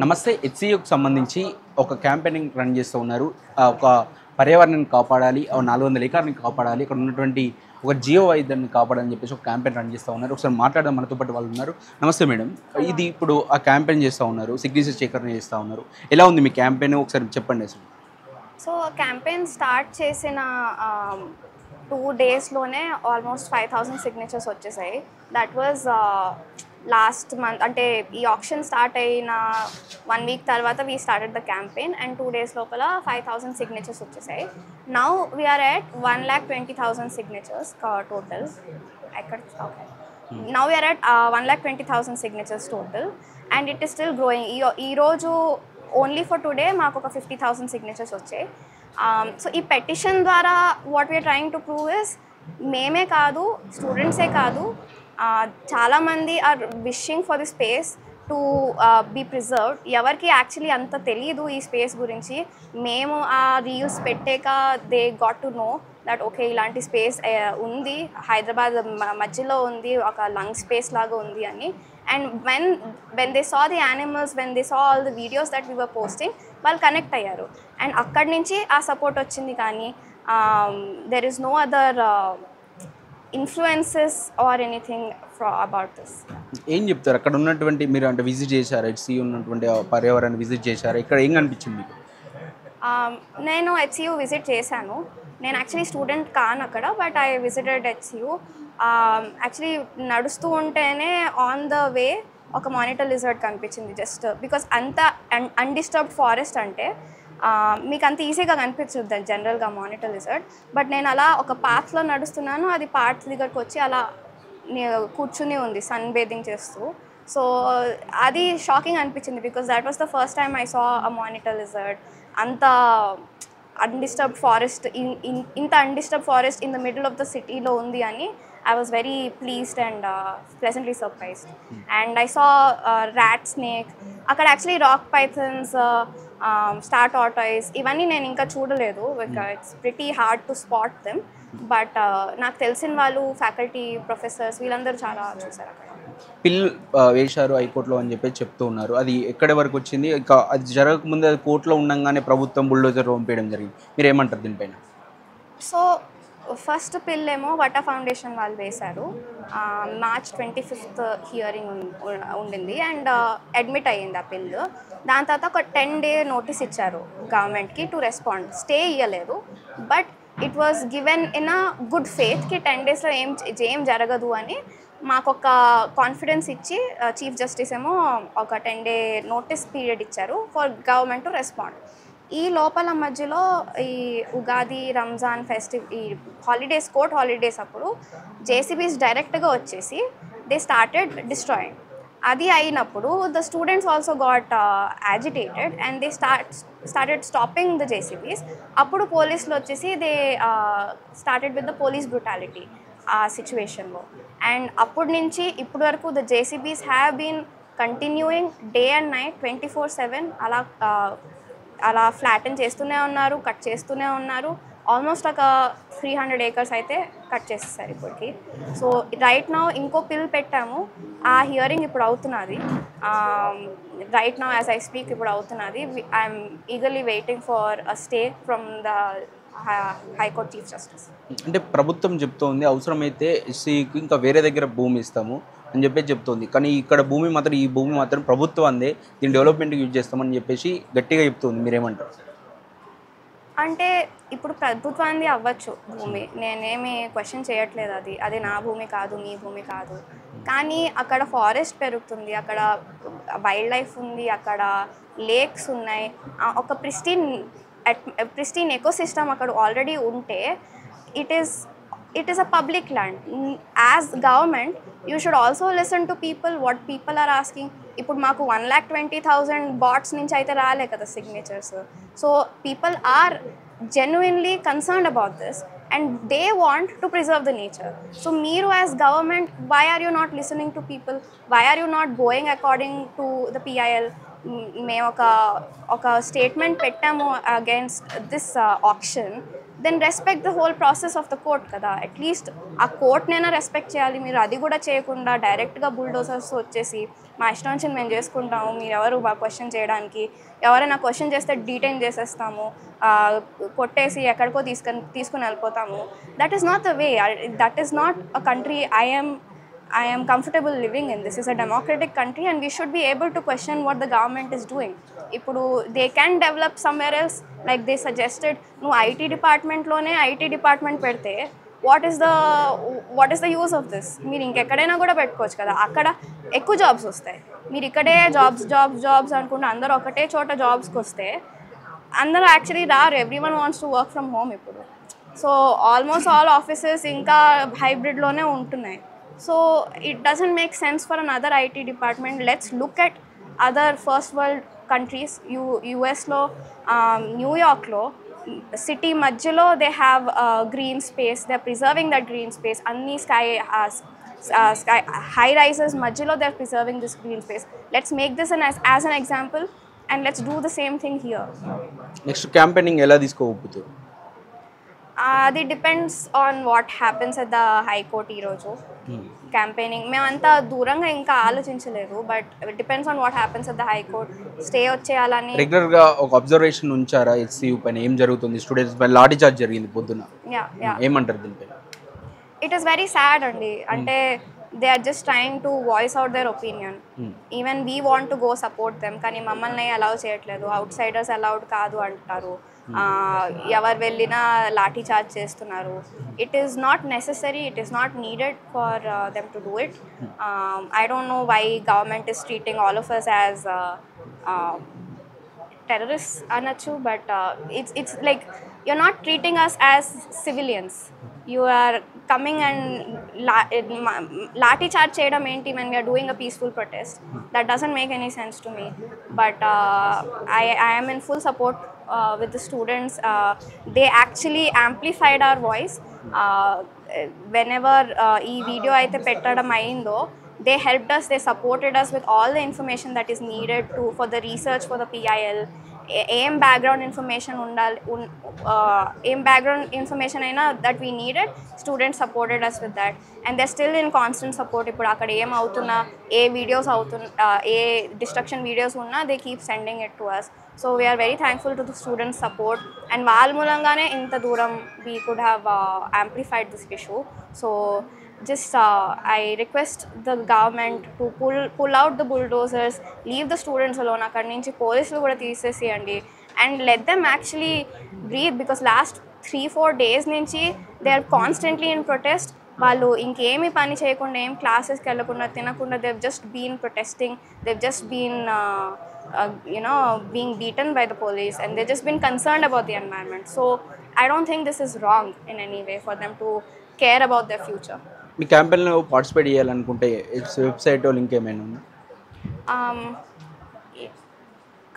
నమస్తే. హెచ్‌సీయూకి సంబంధించి ఒక క్యాంపెయినింగ్ రన్ చేస్తూ ఉన్నారు. ఒక పర్యావరణాన్ని కాపాడాలి, 400 ఎకరాలని కాపాడాలి, ఇక్కడ ఉన్నటువంటి ఒక జీవ వైవిధ్యాన్ని కాపాడాలని చెప్పేసి ఒక క్యాంపెయిన్ రన్ చేస్తూ ఉన్నారు. ఒకసారి మాట్లాడడం మనతో పాటు వాళ్ళు ఉన్నారు. నమస్తే మేడం. ఇది ఇప్పుడు ఆ క్యాంపెయిన్ చేస్తూ ఉన్నారు, సిగ్నేచర్ సేకరణ చేస్తూ ఉన్నారు. ఎలా ఉంది మీ క్యాంపెయిన్ ఒకసారి చెప్పండి అసలు? సో క్యాంపెయిన్ స్టార్ట్ చేసిన 2 డేస్లోనే ఆల్మోస్ట్ 5000 సిగ్నేచర్స్ వచ్చేసాయి. దట్ వాజ్ లాస్ట్ మంత్, అంటే ఈ ఆప్షన్ స్టార్ట్ అయిన 1 వీక్ తర్వాత we started the campaign and 2 days లోపల 5000 సిగ్నేచర్స్ వచ్చేసాయి. Now we are at 1,20,000 signatures total. Now we are at 1,20,000 signatures total and it is still growing. ఈ రోజు only for today మాకు ఒక 50,000 సిగ్నేచర్స్ వచ్చాయి. సో ఈ పెటిషన్ ద్వారా what we are trying to prove is, మేమే కాదు, స్టూడెంట్సే కాదు, చాలామంది are wishing for the space to be preserved. ఎవరికి యాక్చువల్లీ అంత తెలియదు ఈ స్పేస్ గురించి. మేము ఆ రీల్స్ పెట్టాక they got to know that okay ఇలాంటి స్పేస్ ఉంది, హైదరాబాద్ మధ్యలో ఉంది, ఒక లంగ్ స్పేస్ లాగా ఉంది అని. And when they saw the animals, when they saw all the videos that we were posting, వాళ్ళు కనెక్ట్ అయ్యారు. అండ్ అక్కడి నుంచి ఆ సపోర్ట్ వచ్చింది. కానీ there is no other influences or anything about this. ఏం చెప్తారు అక్కడ ఉన్నటువంటి, మీరు అంటే విజిట్ చేశారు, హెచ్‌సీయూ ఉన్నటువంటి పర్యావరణాన్ని విజిట్ చేశారు, ఇక్కడ ఏం కనిపించింది మీకు? నేను హెచ్‌సీయూ విజిట్ చేశాను. నేను యాక్చువల్లీ స్టూడెంట్ కాను అక్కడ, but I visited HCU. Actually నడుస్తూ ఉంటేనే ఆన్ ద వే ఒక మానిటర్ లిజర్డ్ కనిపించింది. జస్ట్ బికాస్ అంత అన్డిస్టర్బ్డ్ ఫారెస్ట్ అంటే మీకు అంత ఈజీగా కనిపించద్దు జనరల్గా మానిటర్ లిజర్డ్. బట్ నేను అలా ఒక పాత్లో నడుస్తున్నాను, అది పాత్ దగ్గరకు వచ్చి అలా కూర్చుని ఉంది సన్ బేదింగ్ చేస్తూ. సో అది షాకింగ్ అనిపించింది because that was the first time I saw a monitor lizard. అంత అన్డిస్టర్బ్డ్ ఫారెస్ట్, ఇంత undisturbed forest in the middle of the సిటీలో ఉంది అని I was very pleased and pleasantly surprised. And I saw rat snake. అక్కడ actually rock పైథన్స్, star tortoise, ఇవన్నీ నేను ఇంకా చూడలేదు. It's pretty hard to spot them. But నాకు తెలిసిన వాళ్ళు, ఫ్యాకల్టీ, ప్రొఫెసర్స్, వీళ్ళందరూ చాలా చూసారు అక్కడ. పిల్ వేశారు హైకోర్టులో అని చెప్పి చెప్తూ ఉన్నారు. అది ఎక్కడి వరకు వచ్చింది? ఇంకా అది జరగకముందు అది కోర్టులో ఉండగానే ప్రభుత్వం బుల్డోజర్ పంపేయడం జరిగింది. మీరు ఏమంటారు దీనిపైన? సో ఫస్ట్ పిల్ ఏమో వటా ఫౌండేషన్ వాళ్ళు వేశారు. మార్చ్ 25th హియరింగ్ ఉండింది అండ్ అడ్మిట్ అయ్యింది ఆ పిల్. దాని తర్వాత ఒక 10 day నోటీస్ ఇచ్చారు గవర్నమెంట్కి టు రెస్పాండ్. స్టే ఇవ్వలేదు, but it was given in a good ఫేత్కి 10 daysలో ఏం జరగదు అని మాకొక కాన్ఫిడెన్స్ ఇచ్చి చీఫ్ జస్టిస్ ఏమో ఒక 10 day నోటీస్ పీరియడ్ ఇచ్చారు ఫర్ గవర్నమెంట్ టు రెస్పాండ్. ఈ లోపల మధ్యలో ఈ ఉగాది, రంజాన్ ఈ హాలిడేస్, కోర్ట్ హాలిడేస్ అప్పుడు జేసీబీస్ డైరెక్ట్గా వచ్చేసి దే స్టార్టెడ్ డిస్ట్రాయింగ్. అది అయినప్పుడు the students also got agitated and they started stopping the JCBs. అప్పుడు పోలీసులు వచ్చేసి they started with the police brutality ఆ సిచ్యువేషన్లో. అండ్ అప్పటి నుంచి ఇప్పటి వరకు the JCBs have been continuing day and night 24/7 అలా ఫ్లాటన్ చేస్తూనే ఉన్నారు, కట్ చేస్తూనే ఉన్నారు. ఆల్మోస్ట్ ఒక 300 acres అయితే కట్ చేసేసారు ఇప్పటికి. సో రైట్ నౌ ఇంకో పిల్ పెట్టాము, ఆ హియరింగ్ ఇప్పుడు అవుతున్నది. Right now as I speak ఇప్పుడు అవుతున్నది. I'm eagerly waiting for a stay from the high court chief justice. అంటే ప్రభుత్వం చెప్తోంది అవసరమైతే ఎస్సీకి ఇంకా వేరే దగ్గర భూమి ఇస్తాము అని చెప్పేసి చెప్తోంది. కానీ ఇక్కడ ఈ భూమి మాత్రం ప్రభుత్వం అందే, దీన్ని డెవలప్మెంట్కి యూజ్ చేస్తామని చెప్పేసి గట్టిగా చెప్తుంది. మీరేమంటారు? అంటే ఇప్పుడు ప్రభుత్వాన్ని అవ్వచ్చు భూమి, నేనేమి క్వశ్చన్ చేయట్లేదు. అది నా భూమి కాదు, మీ భూమి కాదు. కానీ అక్కడ ఫారెస్ట్ పెరుగుతుంది, అక్కడ వైల్డ్ లైఫ్ ఉంది, అక్కడ లేక్స్ ఉన్నాయి, ఒక ప్రిస్టీన్ ఎకోసిస్టమ్ అక్కడ ఆల్రెడీ ఉంటే it is a public land. As government, you should also listen to people, what people are asking. ఇప్పుడు మాకు 1,20,000 bots నుంచి అయితే రాలే కదా signatures. So people are genuinely concerned about this and they want to preserve the nature. So మీరు as government, why are you not listening to people? Why are you not going according to the PIL? మేము ఒక statement పెట్టాము against this option. Then respect the whole process of the court కదా. At least ఆ కోర్ట్నైనా respect చేయాలి. మీరు అది కూడా చేయకుండా డైరెక్ట్గా బుల్డోజర్స్ వచ్చేసి మా ఇష్టం వచ్చింది మేము చేసుకుంటాము, మీరు ఎవరు బాగా క్వశ్చన్ చేయడానికి, ఎవరైనా క్వశ్చన్ చేస్తే డీటైన్ చేసేస్తాము, కొట్టేసి ఎక్కడికో తీసుకుని వెళ్ళిపోతాము. That is not the way. That is not a country I am comfortable living in. This is a democratic country and we should be able to question what the government is doing. Ippudu they can develop somewhere else, like they suggested no IT department lone IT department pedte what is the use of this? Meer inkekadaina kuda pettukochu kada, akkada ekku jobs vastayi. Meer ikkade jobs anukunna andaru okate chota jobs ki vaste andaru actually raru. Everyone wants to work from home ippudu. So almost all offices inka hybrid lone untunnayi. So it doesn't make sense for another IT department. Let's look at other first world countries. US lo, New York lo, city majjalo they have green space. They're preserving that green space. Anni sky high rises majjalo they're preserving this green space. Let's make this as an example and let's do the same thing here. Next campaigning ela తీసుకోబోతున్నారు? అది depends on what happens at the high court ఈరోజు. Campaigning మేమంతా దూరంగా ఇంకా ఆలోచించలేదు, but depends on what happens at the high court. Stay వచ్చేయాలని రెగ్యులర్గా ఒక అబ్జర్వేషన్ ఉంచారా హెచ్సియు పైన? ఏం జరుగుతుంది? స్టూడెంట్స్ పైన లాఠీ చార్జ్ జరిగింది పొద్దున్న, ఏమంటారు దీనిపై? ఇట్ ఈస్ వెరీ సాడ్ అండి. అంటే they are just trying to voice out their opinion. Even we want to go support them, కానీ మమ్మల్ని అలౌ చేయట్లేదు. అవుట్ సైడర్స్ అలౌడ్ కాదు అంటారు. ఎవరు వెళ్ళినా లాఠీ చార్జ్ చేస్తున్నారు. It is not necessary, it is not needed for them to do it. I don't know why government is treating all of us as terrorists anachu, but it's like you're not treating us as civilians. You are coming and lathi charge cheyadam enti when we are doing a peaceful protest. That doesn't make any sense to me, but I am in full support with the students. They actually amplified our voice. Whenever ee video aithe pettadam ayindo, they helped us, they supported us with all the information that is needed for the research for the PIL. Aim background information aim background information aina that we needed, students supported us with that, and they're still in constant support. Ippudu akkada em avutunna a videos avutunna a destruction videos unna, they keep sending it to us. So we are very thankful to the students support, and vaal mulangane inta dooram we could have amplified this issue. So just I request the government to pull out the bulldozers, leave the students alone. Akkadi nunchi polisulu kuda teeseseyandi and let them actually breathe, because last 3-4 days nunchi they are constantly in protest. Vallu inkemi pani cheyakunda, em classes ki ellakunda, tinakunda, they've just been protesting. They've just been being beaten by the police, and they've just been concerned about the environment. So I don't think this is wrong in any way for them to care about their future. మీ క్యాంపెయిన్లో participate చేయాలనుకుంటే website link ఏమైనా ఉందా?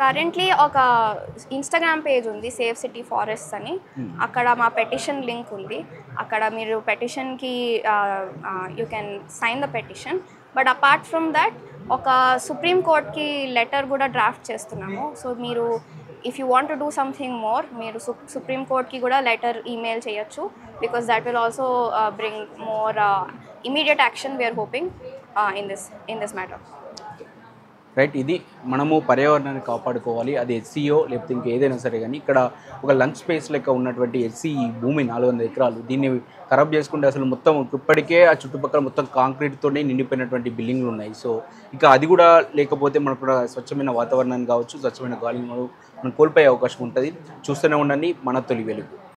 Currently ఒక Instagram page ఉంది, save city forests అని. అక్కడ మా పెటిషన్ లింక్ ఉంది. అక్కడ మీరు పెటిషన్కి you can sign the petition. But apart from that ఒక సుప్రీం కోర్ట్కి లెటర్ కూడా డ్రాఫ్ట్ చేస్తున్నాము. సో మీరు if you want to do something more, మీరు సుప్రీం కోర్ట్కి కూడా లెటర్ ఈమెయిల్ చేయొచ్చు, because that will also bring more immediate action we are hoping in this matter. Right, ఇది మనము పర్యావరణాన్ని కాపాడుకోవాలి. అది హెచ్సిఓ లేకపోతే ఇంకేదైనా సరే, కానీ ఇక్కడ ఒక లంచ్ స్పేస్ లెక్క ఉన్నటువంటి హెచ్సి భూమి 400 ఎకరాలు, దీన్ని ఖరాబ్ చేసుకుంటే అసలు మొత్తం ఇప్పటికే ఆ చుట్టుపక్కల మొత్తం కాంక్రీట్తోనే నిండిపోయినటువంటి బిల్డింగ్లు ఉన్నాయి. సో ఇక అది కూడా లేకపోతే మనకు కూడా స్వచ్ఛమైన వాతావరణాన్ని కావచ్చు, స్వచ్ఛమైన గాలిని మనం కోల్పోయే అవకాశం ఉంటుంది. చూస్తూనే ఉండండి మన తొలి వెలుగు.